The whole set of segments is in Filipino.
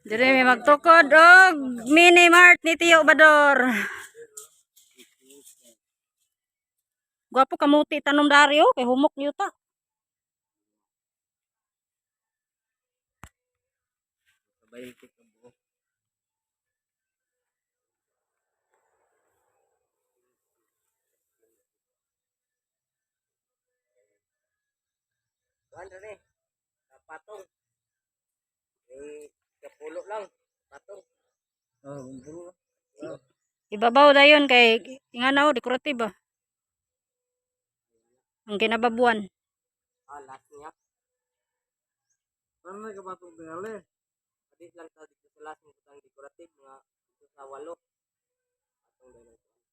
Dire may magtukod og mini mart ni Tio Bador. Gwapo kamuti tanom Dario kay humok niyo ta. Patong. Kapulo lang. Patong. Ibabaw dayon kay inganaw dekorative ba. Ang kinababuan. Last niya. Paano ka patong tingali? Hadis lang sa dito sa last ng dekorative nga dito sa walo.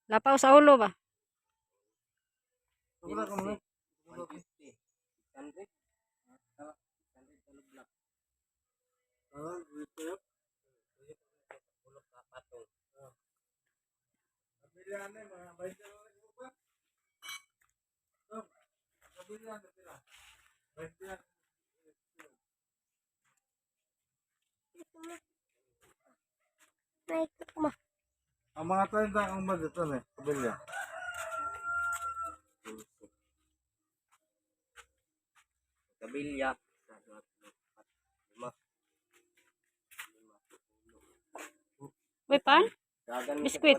Lapaw sa ulo ba? Sobra ka mo. 150. 600. Ang mga 30 ang budget ito kabilya. Kabilya. Uy, pan? Biskuit.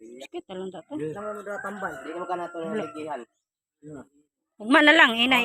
Biskuit talon ta to. Lang mo tambay. Hindi mo ka nato naligihan. Ugma na lang inay.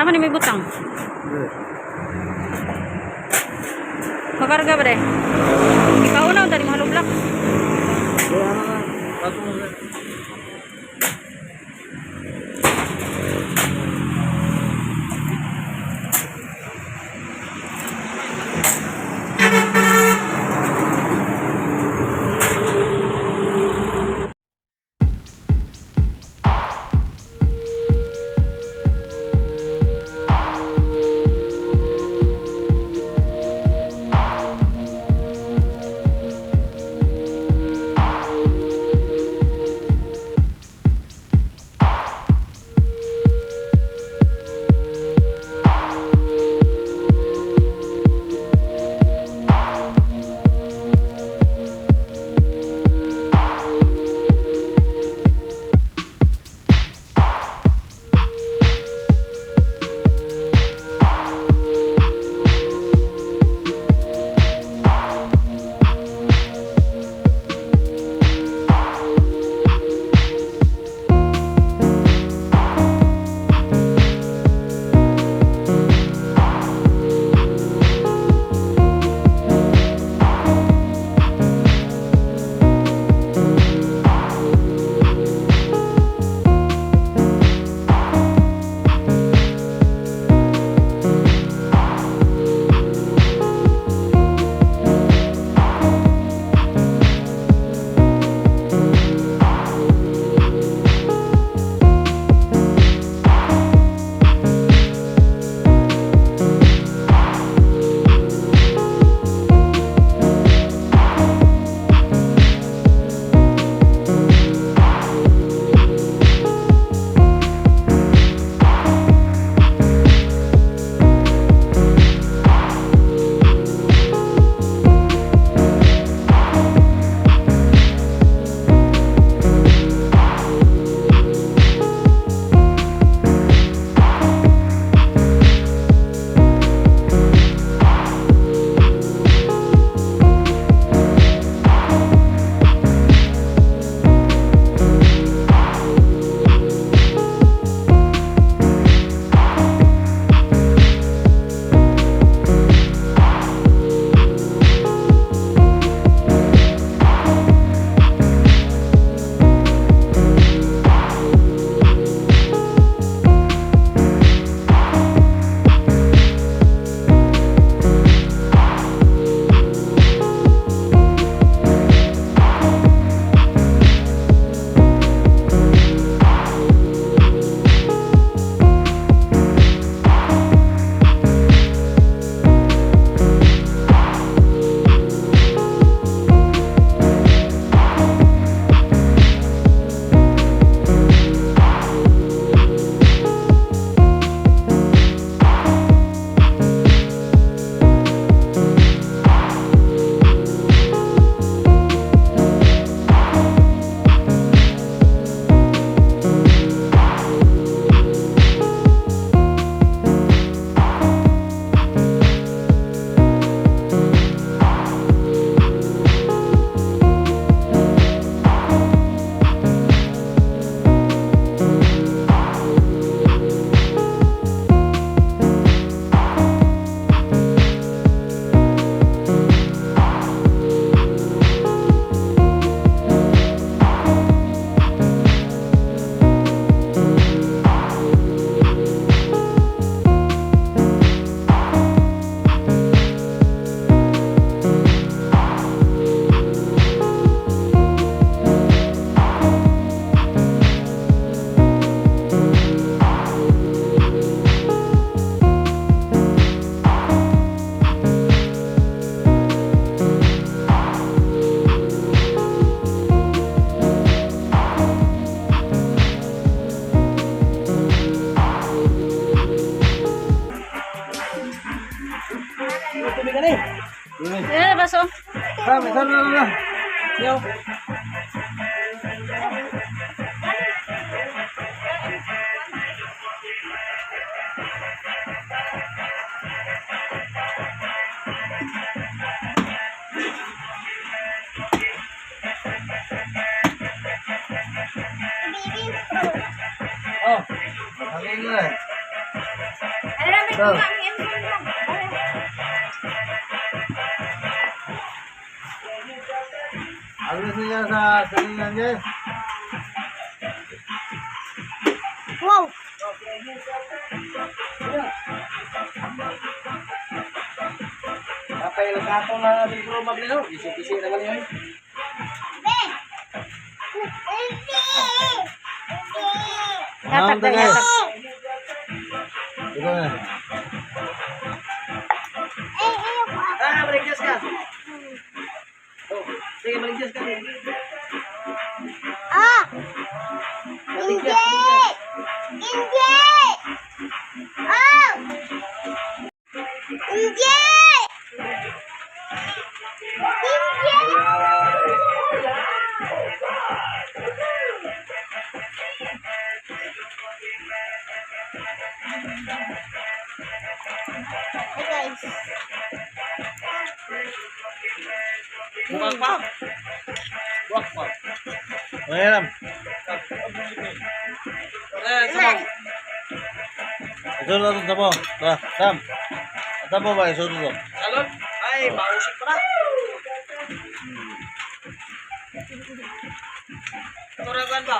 Apa nih may butang? Makarga ba deh? Ikaw na tadi mahalublak. na. Yo. Oh, Ano na? Ano Alis niya sa salingan niya. Wow! kapay lang kato na libro maglaro. Isi-isi naman yan. Yatag na, yatag. Ito na. Ah, maligtas ka. Oh, sige, maligtas ka. Ah! Maligtas, maligtas. Hindi! Ah! Hindi! Hey guys. Buwag pa. Buwag pa. Mayroon. Sabag. Ito na ito mo. Tara, Sam. Ito mo ba? Ito na. Salon. Ay, mausik pa na. Turagan ba?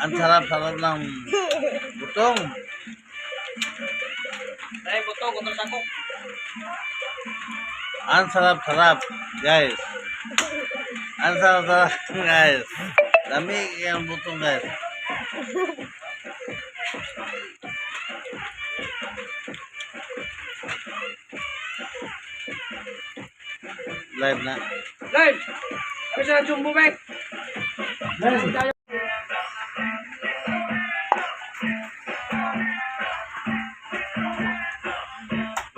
Ang sarap-sarap ng butong. Ay, buto, gutong sakok. Ang sarap-sarap, guys. Ang sarap-sarap, guys. Dami yung butong, guys. Live na. Live! Ano siya, Jumbo Bek?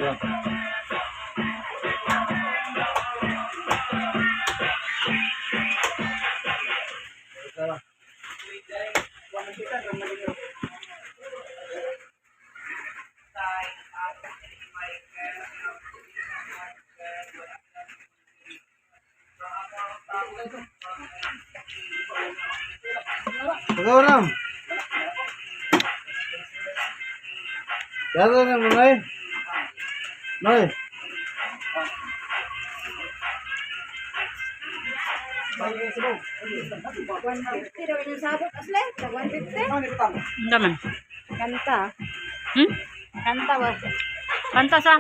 Yeah. Pagawa lang. Dado na mo, Noy. Noy. Daman. Kanta. Hmm? Kanta ba? Kanta sa?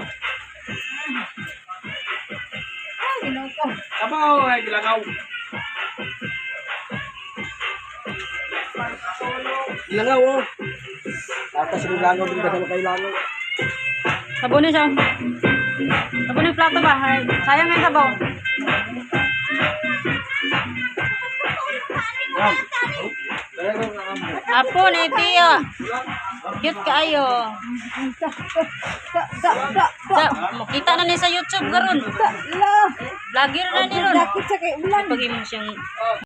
Ay, ginuko. Kapaw, ay, gilangaw. Gilangaw, oh. Tapos yung langaw, din kasama kayo langaw. Sabunin siya. Sabunin yung plato ba? Ay, sayang yung sabaw. Apo ni Tia. Cute kaayo. Kita na ni sa YouTube garon. Vlogger na ni ron. Pag mo siyang